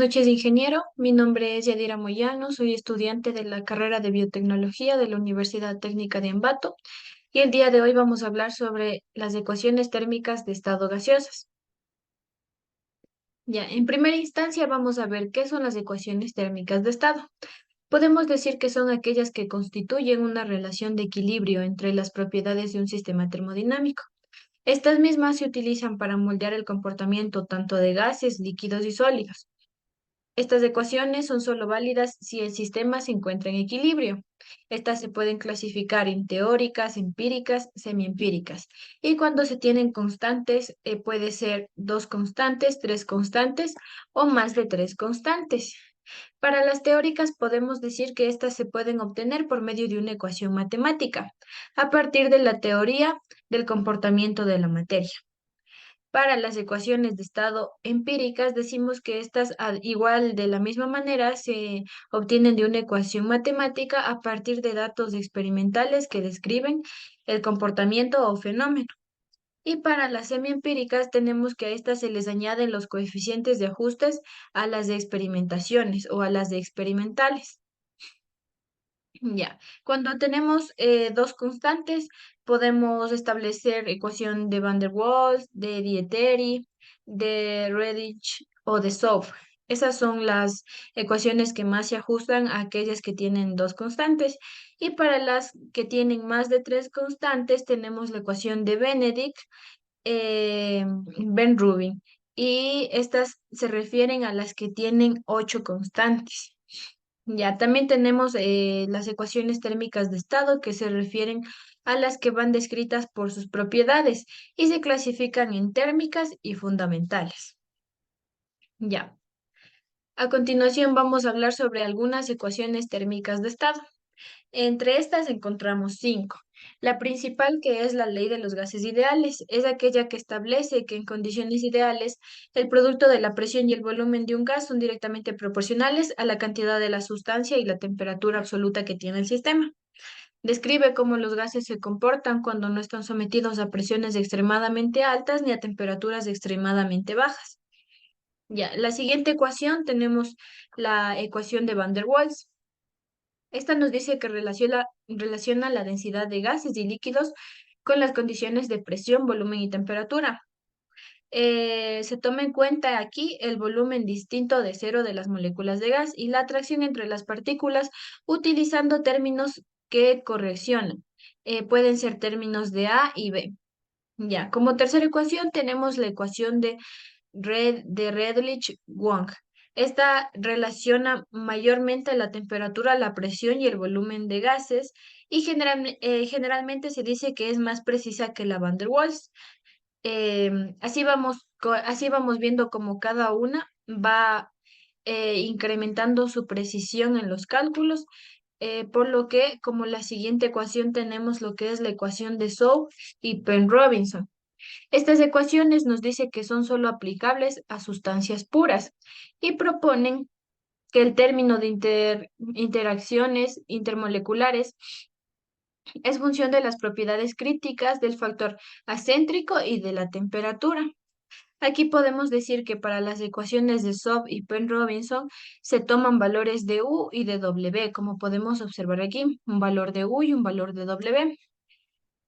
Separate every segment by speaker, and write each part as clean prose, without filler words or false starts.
Speaker 1: Noches, ingeniero. Mi nombre es Yadira Moyano, soy estudiante de la carrera de biotecnología de la Universidad Técnica de Ambato y el día de hoy vamos a hablar sobre las ecuaciones térmicas de estado gaseosas. Ya, en primera instancia vamos a ver qué son las ecuaciones térmicas de estado. Podemos decir que son aquellas que constituyen una relación de equilibrio entre las propiedades de un sistema termodinámico. Estas mismas se utilizan para moldear el comportamiento tanto de gases, líquidos y sólidos. Estas ecuaciones son solo válidas si el sistema se encuentra en equilibrio. Estas se pueden clasificar en teóricas, empíricas, semiempíricas. Y cuando se tienen constantes, puede ser dos constantes, tres constantes o más de tres constantes. Para las teóricas podemos decir que estas se pueden obtener por medio de una ecuación matemática, a partir de la teoría del comportamiento de la materia. Para las ecuaciones de estado empíricas, decimos que estas, igual de la misma manera, se obtienen de una ecuación matemática a partir de datos experimentales que describen el comportamiento o fenómeno. Y para las semiempíricas, tenemos que a estas se les añaden los coeficientes de ajustes a las de experimentaciones o a las de experimentales. Ya, cuando tenemos dos constantes, podemos establecer ecuación de Van der Waals, de Dieteri, de Redditch o de Sof. Esas son las ecuaciones que más se ajustan a aquellas que tienen dos constantes. Y para las que tienen más de tres constantes, tenemos la ecuación de Benedict, Ben Rubin. Y estas se refieren a las que tienen ocho constantes. Ya, también tenemos las ecuaciones térmicas de estado que se refieren a las que van descritas por sus propiedades y se clasifican en térmicas y fundamentales. Ya, a continuación vamos a hablar sobre algunas ecuaciones térmicas de estado. Entre estas encontramos cinco. La principal, que es la ley de los gases ideales, es aquella que establece que en condiciones ideales el producto de la presión y el volumen de un gas son directamente proporcionales a la cantidad de la sustancia y la temperatura absoluta que tiene el sistema. Describe cómo los gases se comportan cuando no están sometidos a presiones extremadamente altas ni a temperaturas extremadamente bajas. Ya, la siguiente ecuación tenemos la ecuación de Van der Waals. Esta nos dice que relaciona la densidad de gases y líquidos con las condiciones de presión, volumen y temperatura. Se toma en cuenta aquí el volumen distinto de cero de las moléculas de gas y la atracción entre las partículas utilizando términos que correccionan. Pueden ser términos de A y B. Ya, como tercera ecuación tenemos la ecuación de Redlich-Wang. Esta relaciona mayormente la temperatura, la presión y el volumen de gases y generalmente se dice que es más precisa que la Van der Waals. Así vamos viendo cómo cada una va incrementando su precisión en los cálculos, por lo que como la siguiente ecuación tenemos lo que es la ecuación de South y Penn-Robinson. Estas ecuaciones nos dicen que son solo aplicables a sustancias puras y proponen que el término de interacciones intermoleculares es función de las propiedades críticas del factor acéntrico y de la temperatura. Aquí podemos decir que para las ecuaciones de Sob y Penn-Robinson se toman valores de U y de W, como podemos observar aquí, un valor de U y un valor de W,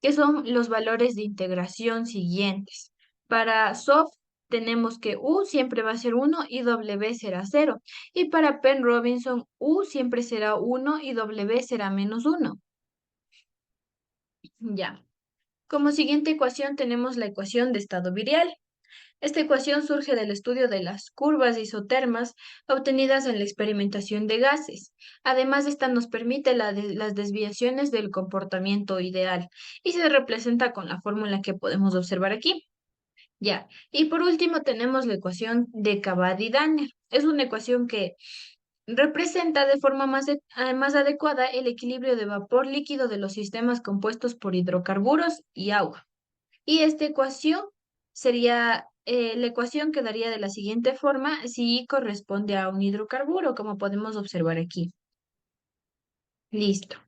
Speaker 1: que son los valores de integración siguientes. Para Soft tenemos que U siempre va a ser 1 y W será 0. Y para Penn Robinson, U siempre será 1 y W será menos 1. Ya. Como siguiente ecuación tenemos la ecuación de estado virial. Esta ecuación surge del estudio de las curvas isotermas obtenidas en la experimentación de gases. Además, esta nos permite las desviaciones del comportamiento ideal y se representa con la fórmula que podemos observar aquí. Ya. Y por último tenemos la ecuación de Cavady-Danner. Es una ecuación que representa de forma más adecuada el equilibrio de vapor líquido de los sistemas compuestos por hidrocarburos y agua. Y esta ecuación sería, la ecuación quedaría de la siguiente forma si corresponde a un hidrocarburo, como podemos observar aquí. Listo.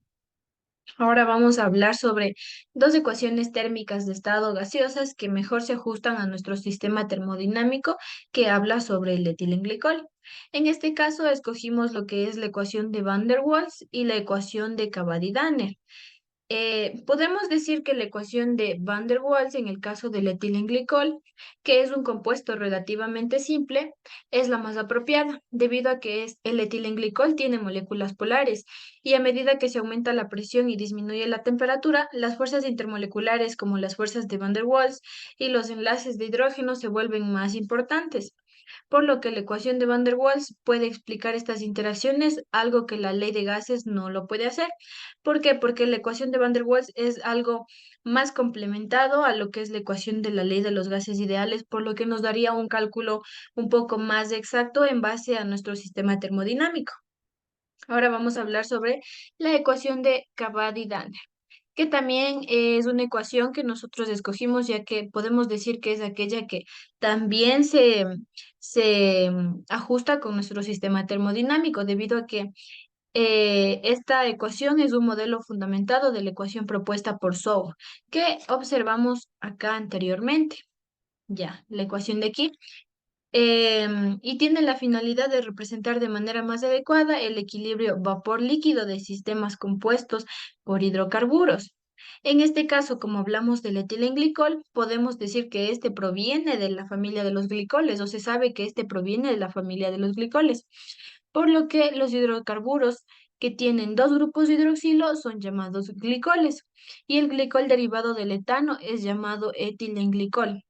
Speaker 1: Ahora vamos a hablar sobre dos ecuaciones térmicas de estado gaseosas que mejor se ajustan a nuestro sistema termodinámico que habla sobre el etilenglicol. En este caso, escogimos lo que es la ecuación de Van der Waals y la ecuación de Cavady-Danner. Podemos decir que la ecuación de Van der Waals en el caso del etilenglicol, que es un compuesto relativamente simple, es la más apropiada, debido a que el etilenglicol tiene moléculas polares y a medida que se aumenta la presión y disminuye la temperatura, las fuerzas intermoleculares como las fuerzas de Van der Waals y los enlaces de hidrógeno se vuelven más importantes, por lo que la ecuación de Van der Waals puede explicar estas interacciones, algo que la ley de gases no lo puede hacer. ¿Por qué? Porque la ecuación de Van der Waals es algo más complementado a lo que es la ecuación de la ley de los gases ideales, por lo que nos daría un cálculo un poco más exacto en base a nuestro sistema termodinámico. Ahora vamos a hablar sobre la ecuación de Cavady-Danner, que también es una ecuación que nosotros escogimos, ya que podemos decir que es aquella que también se ajusta con nuestro sistema termodinámico, debido a que esta ecuación es un modelo fundamentado de la ecuación propuesta por Zhou, que observamos acá anteriormente. Ya, la ecuación de aquí y tiene la finalidad de representar de manera más adecuada el equilibrio vapor-líquido de sistemas compuestos por hidrocarburos. En este caso, como hablamos del etilenglicol, podemos decir que este proviene de la familia de los glicoles, o se sabe que este proviene de la familia de los glicoles, por lo que los hidrocarburos que tienen dos grupos de hidroxilo son llamados glicoles, y el glicol derivado del etano es llamado etilenglicol.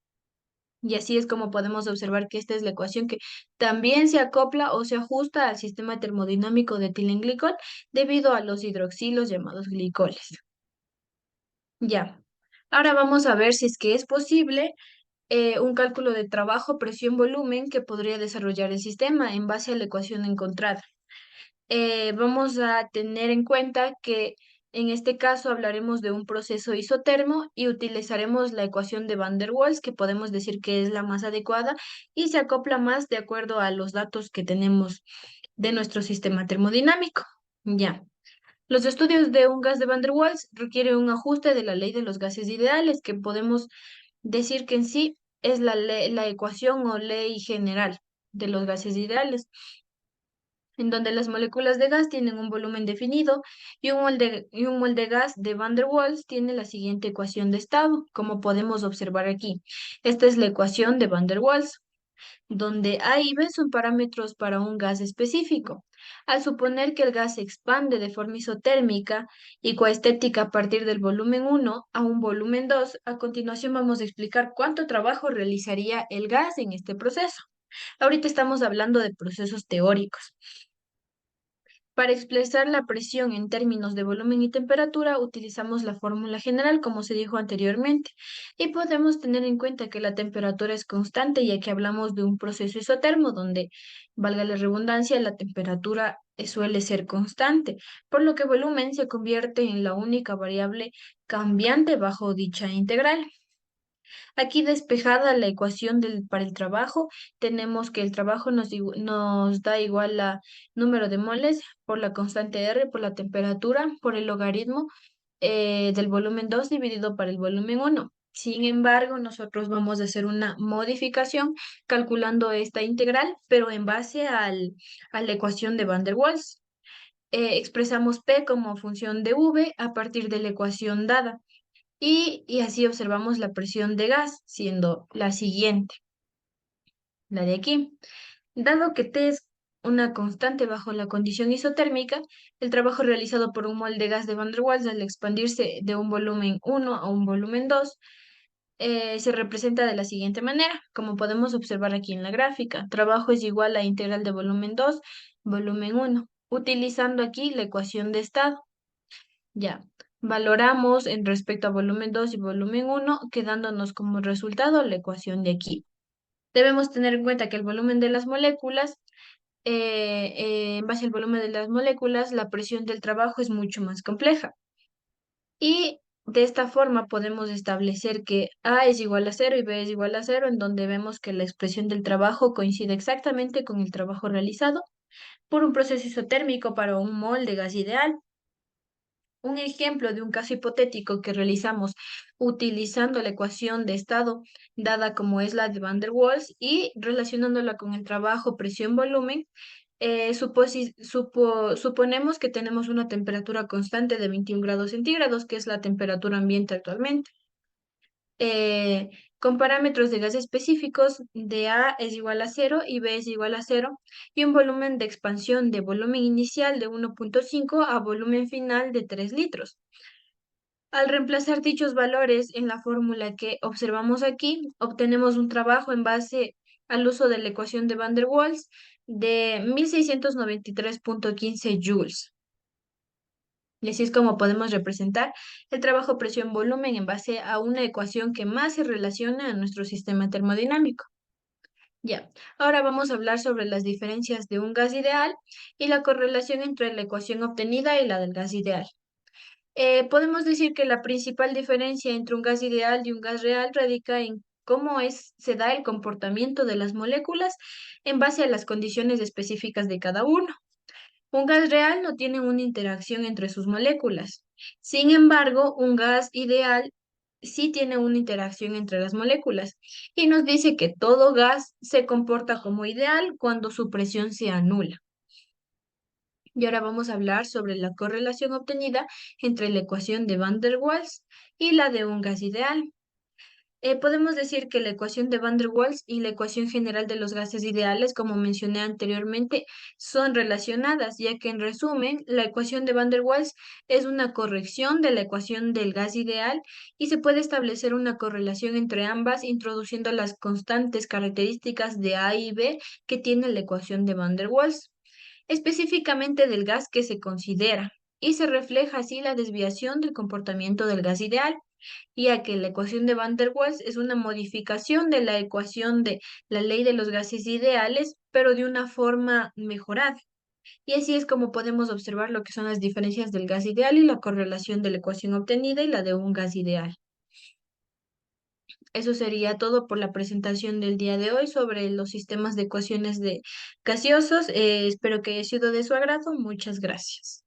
Speaker 1: Y así es como podemos observar que esta es la ecuación que también se acopla o se ajusta al sistema termodinámico de etilenglicol debido a los hidroxilos llamados glicoles. Ya. Ahora vamos a ver si es que es posible un cálculo de trabajo, presión, volumen que podría desarrollar el sistema en base a la ecuación encontrada. Vamos a tener en cuenta que en este caso hablaremos de un proceso isotermo y utilizaremos la ecuación de Van der Waals, que podemos decir que es la más adecuada y se acopla más de acuerdo a los datos que tenemos de nuestro sistema termodinámico. Ya. Los estudios de un gas de Van der Waals requieren un ajuste de la ley de los gases ideales, que podemos decir que en sí es la ecuación o ley general de los gases ideales, en donde las moléculas de gas tienen un volumen definido y un mol de gas de Van der Waals tiene la siguiente ecuación de estado, como podemos observar aquí. Esta es la ecuación de Van der Waals, donde A y B son parámetros para un gas específico. Al suponer que el gas se expande de forma isotérmica y coestética a partir del volumen 1 a un volumen 2, a continuación vamos a explicar cuánto trabajo realizaría el gas en este proceso. Ahorita estamos hablando de procesos teóricos. Para expresar la presión en términos de volumen y temperatura, utilizamos la fórmula general, como se dijo anteriormente, y podemos tener en cuenta que la temperatura es constante, ya que hablamos de un proceso isotermo, donde, valga la redundancia, la temperatura suele ser constante, por lo que volumen se convierte en la única variable cambiante bajo dicha integral. Aquí despejada la ecuación para el trabajo, tenemos que el trabajo nos da igual a número de moles por la constante R, por la temperatura, por el logaritmo del volumen 2 dividido por el volumen 1. Sin embargo, nosotros vamos a hacer una modificación calculando esta integral, pero en base a la ecuación de Van der Waals. Expresamos P como función de V a partir de la ecuación dada. Y así observamos la presión de gas, siendo la siguiente, la de aquí. Dado que T es una constante bajo la condición isotérmica, el trabajo realizado por un mol de gas de Van der Waals al expandirse de un volumen 1 a un volumen 2 se representa de la siguiente manera, como podemos observar aquí en la gráfica. Trabajo es igual a integral de volumen 2, volumen 1, utilizando aquí la ecuación de estado. Ya, valoramos en respecto a volumen 2 y volumen 1, quedándonos como resultado la ecuación de aquí. Debemos tener en cuenta que el volumen de las moléculas, en base al volumen de las moléculas, la presión del trabajo es mucho más compleja. Y de esta forma podemos establecer que A es igual a 0 y B es igual a 0, en donde vemos que la expresión del trabajo coincide exactamente con el trabajo realizado por un proceso isotérmico para un mol de gas ideal. Un ejemplo de un caso hipotético que realizamos utilizando la ecuación de estado dada como es la de Van der Waals y relacionándola con el trabajo, presión, volumen, suponemos que tenemos una temperatura constante de 21 grados centígrados, que es la temperatura ambiente actualmente. eh, con parámetros de gas específicos de A es igual a cero y B es igual a cero, y un volumen de expansión de volumen inicial de 1,5 a volumen final de 3 litros. Al reemplazar dichos valores en la fórmula que observamos aquí, obtenemos un trabajo en base al uso de la ecuación de Van der Waals de 1693,15 joules. Y así es como podemos representar el trabajo presión-volumen en base a una ecuación que más se relaciona a nuestro sistema termodinámico. Ya, ahora vamos a hablar sobre las diferencias de un gas ideal y la correlación entre la ecuación obtenida y la del gas ideal. Podemos decir que la principal diferencia entre un gas ideal y un gas real radica en se da el comportamiento de las moléculas en base a las condiciones específicas de cada uno. Un gas real no tiene una interacción entre sus moléculas. Sin embargo, un gas ideal sí tiene una interacción entre las moléculas y nos dice que todo gas se comporta como ideal cuando su presión sea nula. Y ahora vamos a hablar sobre la correlación obtenida entre la ecuación de Van der Waals y la de un gas ideal. Podemos decir que la ecuación de Van der Waals y la ecuación general de los gases ideales, como mencioné anteriormente, son relacionadas, ya que en resumen, la ecuación de Van der Waals es una corrección de la ecuación del gas ideal y se puede establecer una correlación entre ambas introduciendo las constantes características de A y B que tiene la ecuación de Van der Waals, específicamente del gas que se considera, y se refleja así la desviación del comportamiento del gas ideal, ya que la ecuación de Van der Waals es una modificación de la ecuación de la ley de los gases ideales, pero de una forma mejorada. Y así es como podemos observar lo que son las diferencias del gas ideal y la correlación de la ecuación obtenida y la de un gas ideal. Eso sería todo por la presentación del día de hoy sobre los sistemas de ecuaciones de gaseosos. Espero que haya sido de su agrado. Muchas gracias.